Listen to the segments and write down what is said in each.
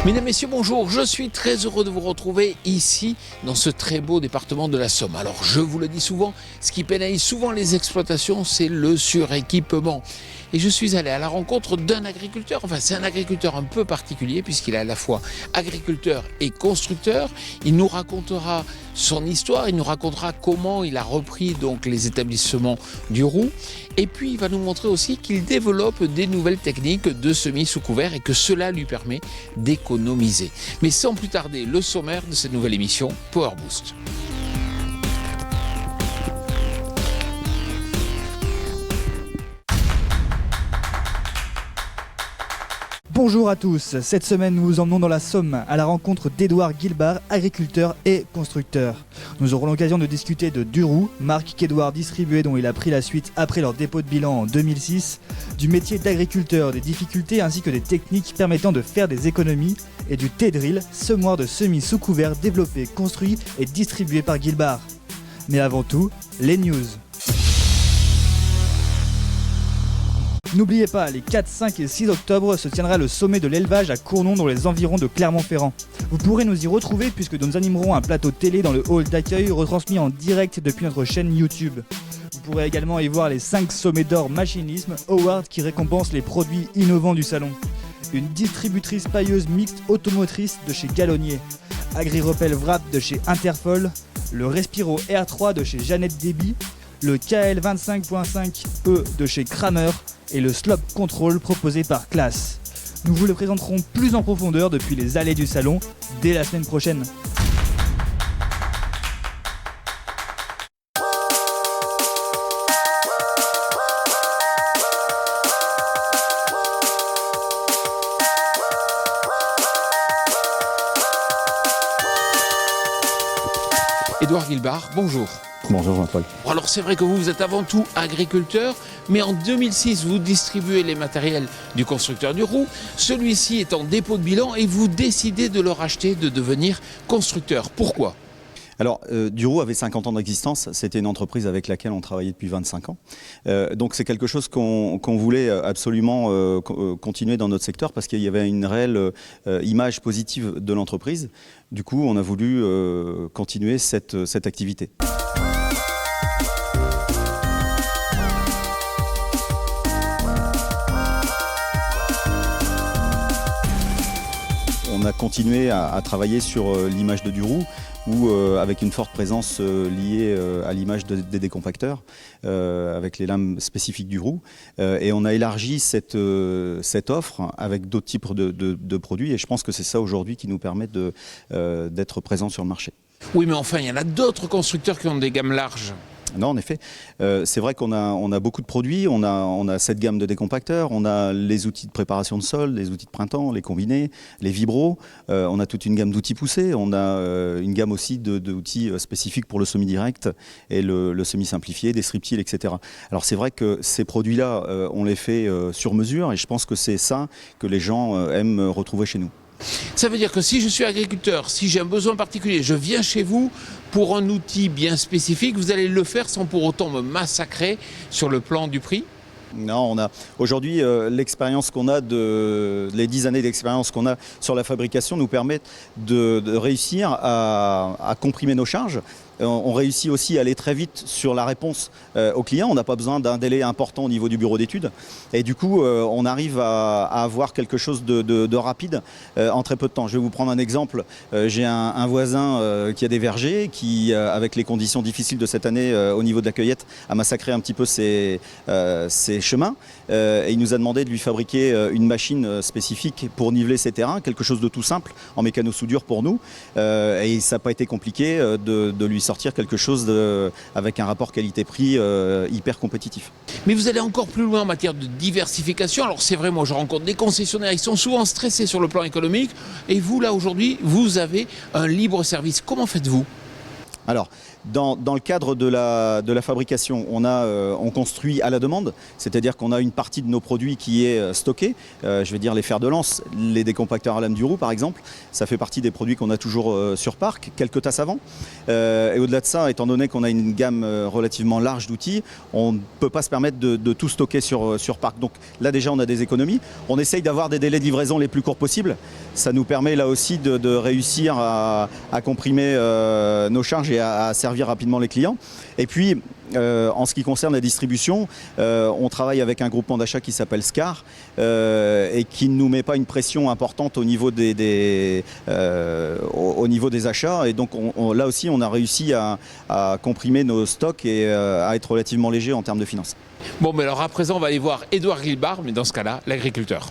Mesdames, Messieurs, bonjour. Je suis très heureux de vous retrouver ici, dans ce très beau département de la Somme. Alors, je vous le dis souvent, ce qui pénalise souvent les exploitations, c'est le suréquipement. Et je suis allé à la rencontre d'un agriculteur. Enfin, c'est un agriculteur un peu particulier puisqu'il est à la fois agriculteur et constructeur. Il nous racontera son histoire, il nous racontera comment il a repris donc les établissements du Roux. Et puis, il va nous montrer aussi qu'il développe des nouvelles techniques de semis sous couvert et que cela lui permet d'économiser. Mais sans plus tarder, le sommaire de cette nouvelle émission Power Boost. Bonjour à tous, cette semaine nous vous emmenons dans la Somme à la rencontre d'Édouard Guilbard, agriculteur et constructeur. Nous aurons l'occasion de discuter de Duroux, marque qu'Édouard distribuait dont il a pris la suite après leur dépôt de bilan en 2006, du métier d'agriculteur, des difficultés ainsi que des techniques permettant de faire des économies et du T-Drill, semoir de semis sous couvert développé, construit et distribué par Guilbard. Mais avant tout, les news. N'oubliez pas, les 4, 5 et 6 octobre se tiendra le sommet de l'élevage à Cournon dans les environs de Clermont-Ferrand. Vous pourrez nous y retrouver puisque nous animerons un plateau télé dans le hall d'accueil retransmis en direct depuis notre chaîne YouTube. Vous pourrez également y voir les 5 sommets d'or machinisme Award qui récompensent les produits innovants du salon. Une distributrice pailleuse mixte automotrice de chez Galonnier, AgriRepel Wrap de chez Interfol, le Respiro R3 de chez Jeannette Déby, le KL 25.5E de chez Kramer et le Slop Control proposé par Class. Nous vous le présenterons plus en profondeur depuis les allées du salon dès la semaine prochaine. Édouard Guilbard, bonjour. Bonjour Jean-Paul. Alors c'est vrai que vous êtes avant tout agriculteur, mais en 2006 vous distribuez les matériels du constructeur du Roux. Celui-ci est en dépôt de bilan et vous décidez de le racheter, de devenir constructeur. Pourquoi ? Alors, Duroux avait 50 ans d'existence, c'était une entreprise avec laquelle on travaillait depuis 25 ans. Donc c'est quelque chose qu'on voulait absolument continuer dans notre secteur parce qu'il y avait une réelle image positive de l'entreprise. Du coup, on a voulu continuer cette activité. On a continué à travailler sur l'image de Duroux, ou avec une forte présence liée à l'image des décompacteurs, avec les lames spécifiques du Roux. Et on a élargi cette offre avec d'autres types de produits. Et je pense que c'est ça aujourd'hui qui nous permet d'être présents sur le marché. Oui, mais enfin, il y en a d'autres constructeurs qui ont des gammes larges. Non, en effet, c'est vrai qu'on a beaucoup de produits, on a cette gamme de décompacteurs, on a les outils de préparation de sol, les outils de printemps, les combinés, les vibros, on a toute une gamme d'outils poussés, on a une gamme aussi d'outils spécifiques pour le semi-direct et le semi-simplifié, des strip-tills, etc. Alors c'est vrai que ces produits-là, on les fait sur mesure et je pense que c'est ça que les gens aiment retrouver chez nous. Ça veut dire que si je suis agriculteur, si j'ai un besoin particulier, je viens chez vous pour un outil bien spécifique, vous allez le faire sans pour autant me massacrer sur le plan du prix ? Non, on a aujourd'hui l'expérience qu'on a, les 10 années d'expérience qu'on a sur la fabrication nous permettent de réussir à comprimer nos charges. On réussit aussi à aller très vite sur la réponse aux clients. On n'a pas besoin d'un délai important au niveau du bureau d'études. Et du coup, on arrive à avoir quelque chose de rapide en très peu de temps. Je vais vous prendre un exemple. J'ai un voisin qui a des vergers, qui, avec les conditions difficiles de cette année au niveau de la cueillette, a massacré un petit peu ses chemins. Et il nous a demandé de lui fabriquer une machine spécifique pour niveler ses terrains, quelque chose de tout simple, en mécano-soudure pour nous. Et ça n'a pas été compliqué de lui sortir quelque chose avec un rapport qualité-prix hyper compétitif. Mais vous allez encore plus loin en matière de diversification. Alors c'est vrai, moi je rencontre des concessionnaires, ils sont souvent stressés sur le plan économique. Et vous là aujourd'hui, vous avez un libre service. Comment faites-vous ? Alors, Dans le cadre de la fabrication, on construit à la demande, c'est-à-dire qu'on a une partie de nos produits qui est stockée. Je vais dire les fers de lance, les décompacteurs à lame du roux par exemple. Ça fait partie des produits qu'on a toujours sur parc, quelques tasses avant. Et au-delà de ça, étant donné qu'on a une gamme relativement large d'outils, on ne peut pas se permettre de tout stocker sur parc. Donc là déjà on a des économies. On essaye d'avoir des délais de livraison les plus courts possibles. Ça nous permet là aussi de réussir à comprimer nos charges et à servir rapidement les clients. Et puis, en ce qui concerne la distribution, on travaille avec un groupement d'achat qui s'appelle SCAR et qui ne nous met pas une pression importante au niveau des achats. Et donc là aussi, on a réussi à comprimer nos stocks et à être relativement léger en termes de finances. Bon, mais alors à présent, on va aller voir Édouard Guilbard, mais dans ce cas-là, l'agriculteur.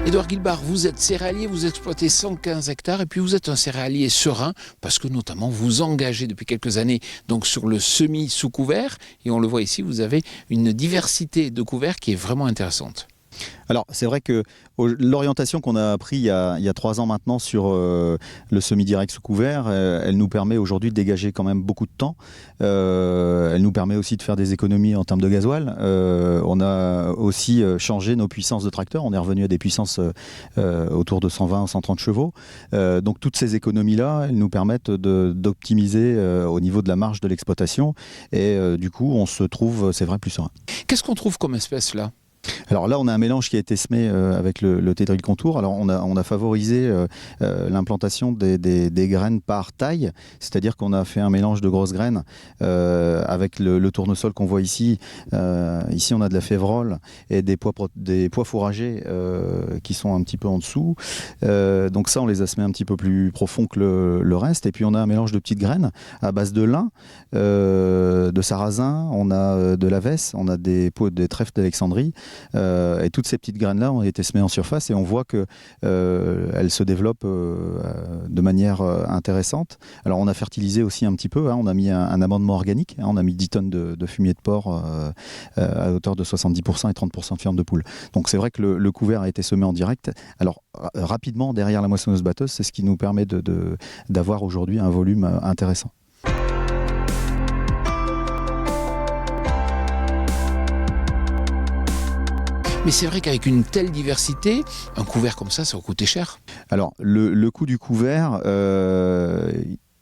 Édouard Guilbard, vous êtes céréalier, vous exploitez 115 hectares et puis vous êtes un céréalier serein parce que notamment vous engagez depuis quelques années donc sur le semis sous couvert et on le voit ici, vous avez une diversité de couverts qui est vraiment intéressante. Alors c'est vrai que l'orientation qu'on a pris il y a 3 ans maintenant sur le semi-direct sous couvert, elle nous permet aujourd'hui de dégager quand même beaucoup de temps. Elle nous permet aussi de faire des économies en termes de gasoil. On a aussi changé nos puissances de tracteur. On est revenu à des puissances autour de 120 ou 130 chevaux. Donc toutes ces économies-là, elles nous permettent d'optimiser au niveau de la marge de l'exploitation. Et du coup, on se trouve, c'est vrai, plus serein. Qu'est-ce qu'on trouve comme espèce là ? Alors là, on a un mélange qui a été semé avec le thé drill contour. Alors on a favorisé l'implantation des graines par taille, c'est-à-dire qu'on a fait un mélange de grosses graines avec le tournesol qu'on voit ici. Ici, on a de la févrole et des pois fourragers qui sont un petit peu en dessous. Donc ça, on les a semés un petit peu plus profond que le reste. Et puis on a un mélange de petites graines à base de lin, de sarrasin, on a de la vesse, on a des trèfles d'Alexandrie. Et toutes ces petites graines-là ont été semées en surface et on voit qu'elles se développent de manière intéressante. Alors on a fertilisé aussi un petit peu, on a mis un amendement organique, on a mis 10 tonnes de fumier de porc à hauteur de 70% et 30% de fientes de poule. Donc c'est vrai que le couvert a été semé en direct. Alors rapidement, derrière la moissonneuse batteuse, c'est ce qui nous permet d'avoir aujourd'hui un volume intéressant. Mais c'est vrai qu'avec une telle diversité, un couvert comme ça va coûter cher. Alors, le coût du couvert,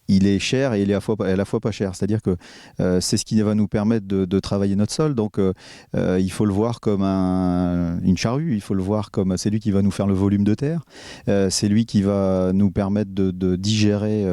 il est cher et il est à la fois pas cher. C'est-à-dire que c'est ce qui va nous permettre de travailler notre sol. Donc, il faut le voir comme une charrue. Il faut le voir comme c'est lui qui va nous faire le volume de terre. C'est lui qui va nous permettre de digérer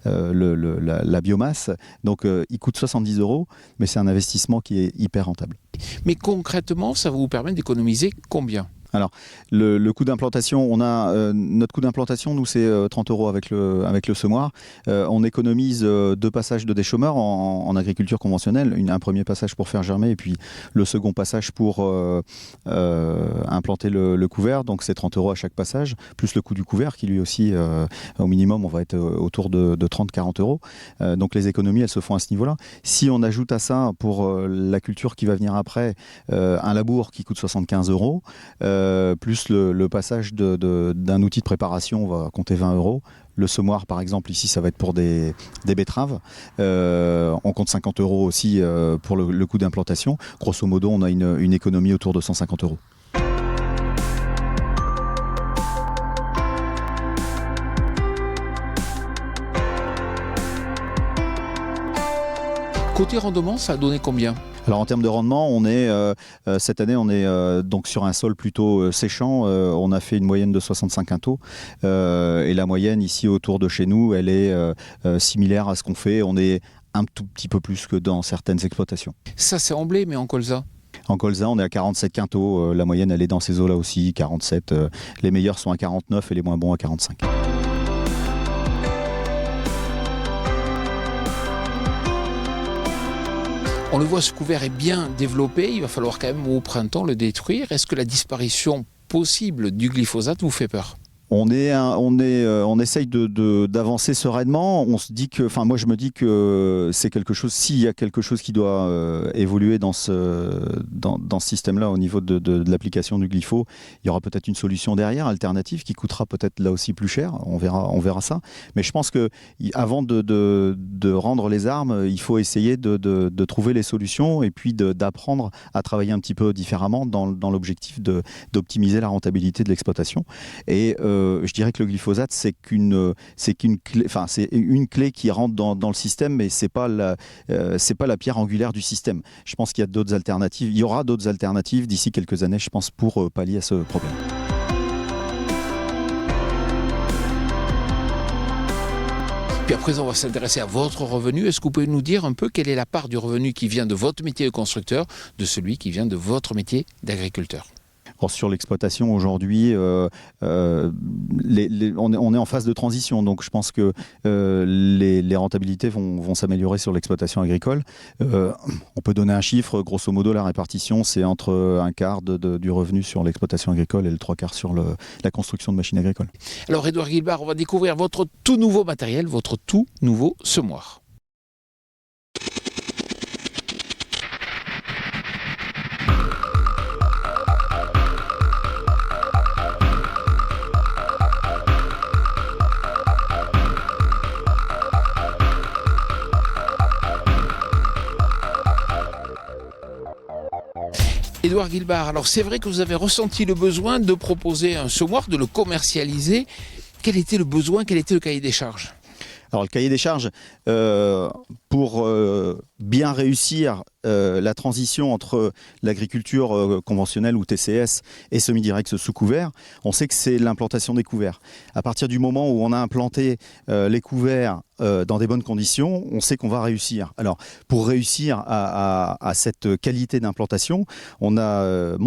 la biomasse. Donc, il coûte 70 €, mais c'est un investissement qui est hyper rentable. Mais concrètement, ça va vous permettre d'économiser combien ? Alors, le coût d'implantation, notre coût d'implantation, nous, c'est 30 € avec le semoir. On économise 2 passages de déchômeurs en agriculture conventionnelle. Un premier passage pour faire germer et puis le second passage pour implanter le couvert. Donc, c'est 30 € à chaque passage, plus le coût du couvert qui, lui aussi, au minimum, on va être autour de 30-40 €. Donc, les économies, elles se font à ce niveau-là. Si on ajoute à ça, pour la culture qui va venir après, un labour qui coûte 75 €, plus le passage d'un outil de préparation, on va compter 20 €. Le semoir, par exemple, ici, ça va être pour des betteraves. On compte 50 € aussi pour le coût d'implantation. Grosso modo, on a une économie autour de 150 €. Côté rendement, ça a donné combien ? Alors en termes de rendement, cette année on est donc sur un sol plutôt séchant. On a fait une moyenne de 65 quintaux et la moyenne ici autour de chez nous, elle est similaire à ce qu'on fait. On est un tout petit peu plus que dans certaines exploitations. Ça c'est en blé, mais en colza ? En colza, on est à 47 quintaux. La moyenne, elle est dans ces eaux-là aussi, 47. Les meilleurs sont à 49 et les moins bons à 45. On le voit, ce couvert est bien développé, il va falloir quand même au printemps le détruire. Est-ce que la disparition possible du glyphosate vous fait peur ? On essaye d'avancer sereinement. On se dit que, enfin moi je me dis que c'est quelque chose. S'il y a quelque chose qui doit évoluer dans ce système-là au niveau de l'application du glypho, il y aura peut-être une solution derrière, alternative, qui coûtera peut-être là aussi plus cher. On verra ça. Mais je pense que avant de rendre les armes, il faut essayer de trouver les solutions et puis d'apprendre à travailler un petit peu différemment dans l'objectif d'optimiser la rentabilité de l'exploitation. Et je dirais que le glyphosate, c'est une clé qui rentre dans le système, mais c'est pas la pierre angulaire du système. Je pense qu'il y a d'autres alternatives. Il y aura d'autres alternatives d'ici quelques années, je pense, pour pallier à ce problème. Puis à présent, on va s'intéresser à votre revenu. Est-ce que vous pouvez nous dire un peu quelle est la part du revenu qui vient de votre métier de constructeur, de celui qui vient de votre métier d'agriculteur ? Or, sur l'exploitation aujourd'hui, on est en phase de transition, donc je pense que les rentabilités vont s'améliorer sur l'exploitation agricole. On peut donner un chiffre, grosso modo la répartition c'est entre un quart du revenu sur l'exploitation agricole et le trois quarts sur la construction de machines agricoles. Alors Édouard Guilbard, on va découvrir votre tout nouveau matériel, votre tout nouveau semoir. Édouard Guilbard, alors c'est vrai que vous avez ressenti le besoin de proposer un semoir, de le commercialiser. Quel était le besoin, quel était le cahier des charges ? Alors le cahier des charges, pour bien réussir la transition entre l'agriculture conventionnelle ou TCS et semi-direct sous couvert, on sait que c'est l'implantation des couverts. À partir du moment où on a implanté les couverts dans des bonnes conditions, on sait qu'on va réussir. Alors, pour réussir à cette qualité d'implantation, on a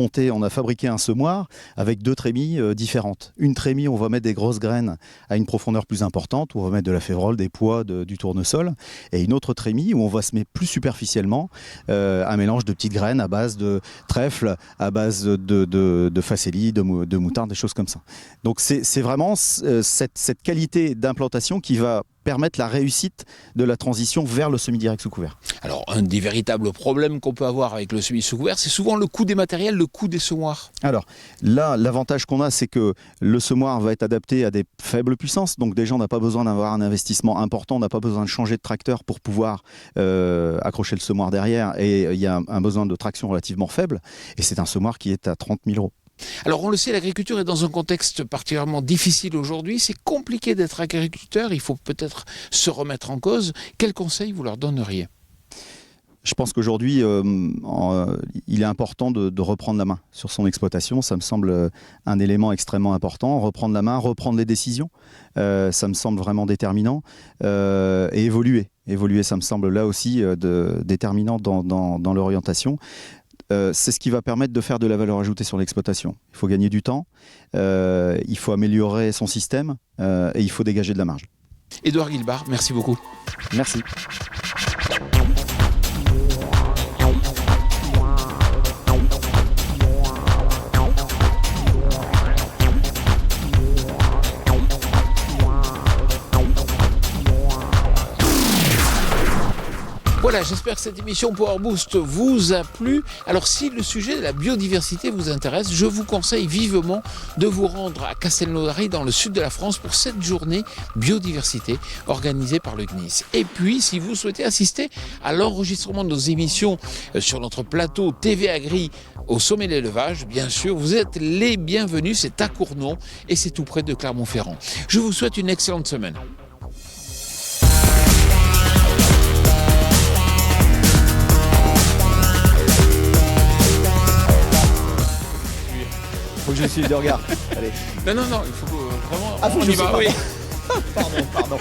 fabriqué un semoir avec deux trémies différentes. Une trémie, on va mettre des grosses graines à une profondeur plus importante, où on va mettre de la févrole, des pois, du tournesol, et une autre trémie où on va semer plus superficiellement un mélange de petites graines à base de trèfle, à base de facélie, de moutarde, des choses comme ça. Donc c'est vraiment cette qualité d'implantation qui va permettre la réussite de la transition vers le semi-direct sous couvert. Alors, un des véritables problèmes qu'on peut avoir avec le semi sous couvert, c'est souvent le coût des matériels, le coût des semoirs. Alors, là, l'avantage qu'on a, c'est que le semoir va être adapté à des faibles puissances. Donc, déjà, on n'a pas besoin d'avoir un investissement important, on n'a pas besoin de changer de tracteur pour pouvoir accrocher le semoir derrière. Et il y a un besoin de traction relativement faible. Et c'est un semoir qui est à 30 000 €. Alors on le sait, l'agriculture est dans un contexte particulièrement difficile aujourd'hui. C'est compliqué d'être agriculteur, il faut peut-être se remettre en cause. Quels conseils vous leur donneriez ? Je pense qu'aujourd'hui, il est important de reprendre la main sur son exploitation. Ça me semble un élément extrêmement important. Reprendre la main, reprendre les décisions, ça me semble vraiment déterminant. Et évoluer. Évoluer, ça me semble là aussi déterminant dans l'orientation. C'est ce qui va permettre de faire de la valeur ajoutée sur l'exploitation. Il faut gagner du temps, il faut améliorer son système et il faut dégager de la marge. Édouard Guilbard, merci beaucoup. Merci. Voilà, j'espère que cette émission Power Boost vous a plu. Alors si le sujet de la biodiversité vous intéresse, je vous conseille vivement de vous rendre à Castelnaudary dans le sud de la France pour cette journée biodiversité organisée par le CNIS. Et puis si vous souhaitez assister à l'enregistrement de nos émissions sur notre plateau TV Agri au sommet de l'élevage, bien sûr, vous êtes les bienvenus, c'est à Cournon et c'est tout près de Clermont-Ferrand. Je vous souhaite une excellente semaine. Faut que je suive de regard. Allez. Non, il faut vraiment... Ah, faut que on je y va, suive, oui. Pardon.